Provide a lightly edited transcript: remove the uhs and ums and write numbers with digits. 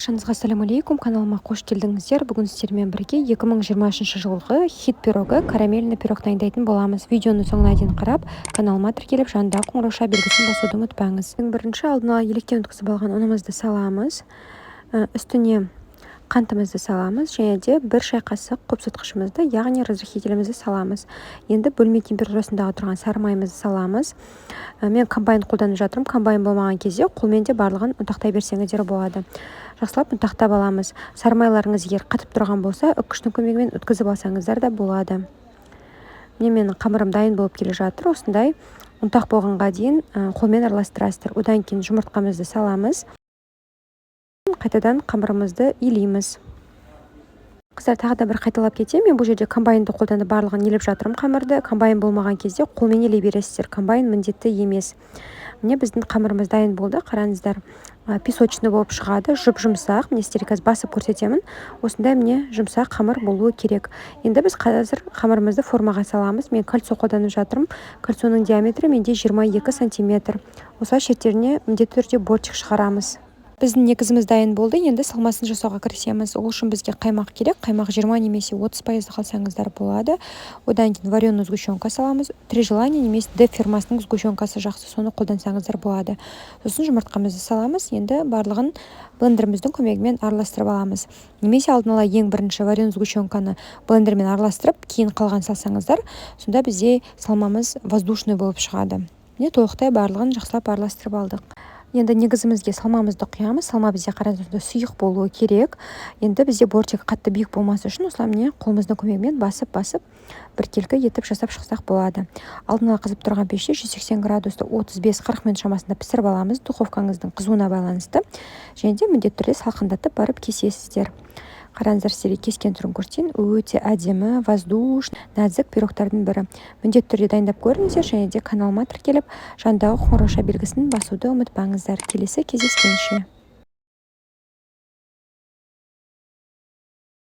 Баршаңызға ассалаумағалейкум, каналыма қош келдіңіздер. Бүгін сіздермен бірге 2023 жылғы хит пирогы карамельный пирог дайындайтын боламыз. Видеоны соңына дейін қарап, каналыма тіркеліп, жанындағы қоңырауша белгісін басуды ұмытпаңыз. Бірінші алдын ала електен өткізіп алған ұнымызды саламыз. Үстіне қантымызды саламыз, және де 1 шай қасық қопсытқышымызды, яғни разрыхителімізді саламыз. Енді бөлме температурасындағы тұрған сары майымызды саламыз. Мен комбайн қолданып жатырмын. Комбайн болмаған кезде қолмен де барлығын ұнтақтай берсеңіздер болады. Жақсылап ұнтақтап аламыз. Сары майларыңыз егер қатып тұрған болса, үккіштің көмегімен өткізіп алсаңыздар да болады. Менің қамырым дайын болып келе жатыр. Осындай ұнтақ болғанға дейін қолмен араластырасыздар. Одан кейін жұмыртқамызды саламыз. Қайтадан қамырымызды илейміз. Қыздар, тағы да бір қайталап кетемін. Мен бұл жерде комбайнды қолданып барлығын елеп жатырмын қамырды. Комбайн болмаған кезде қолмен елей бересіздер. Комбайн міндетті емес. Міне біздің қамырымыз дайын болды. Қараңыздар, песочный болып шығады, жұп-жұмсақ. Міне сіздерге қазір басып көрсетемін. Осындай міне жұмсақ қамыр болуы керек. Енді біз қазір қамырымызды формаға саламыз. Мен кольцо қолданып жатырмын. Кольцоның диаметрі менде 22 сантиметр. Осылай шеттеріне міндетті түрде бортик шығарамыз. Біздің негізіміз дайын болды. Енді салмасын жасауға кірісеміз. Ол үшін бізге қаймақ керек. Қаймақ 20 немесе 30% қалсаңыздар болады. Одан кейін вареный сгущенка саламыз. Три желания немесе D фирмасының сгущенкасы жақсы, соны қолдансаңыздар болады. Сосын жұмыртқамызды саламыз. Енді барлығын блендеріміздің көмегімен араластырып аламыз. Немесе алдын ала ең бірінші вареный сгущенканы блендермен араластырып, кейін қалған салсаңыздар, сонда бізде салмамыз воздушный болып шығады. Міне толықтай барлығын жақсылап араластырып алдық. Енді негізімізге салмамызды құямыз. Салма бізде қараңыздар сұйық болуы керек. Енді бізде бортик қатты биік болмасы үшін осылай міне қолымыздың көмегімен басып біркелкі етіп жасап шықсақ болады. Алдын ала қызып тұрған пеште 180 градуста 35-40 минут шамасында пісіріп аламыз. Духовкаңыздың қызуына байланысты. Және де міндетті түрде салқындатып барып кесесіздер. Қараңыздар, сіздерге кескен түрін көрсетейін. Өте әдемі, воздушный, нәзік пирогтардың бірі. Міндетті түрде дайындап көріңіздер, және де каналыма тіркеліп, жанындағы қоңырауша белгісін басуды ұмытпаңыздар. Келесі кездескенше.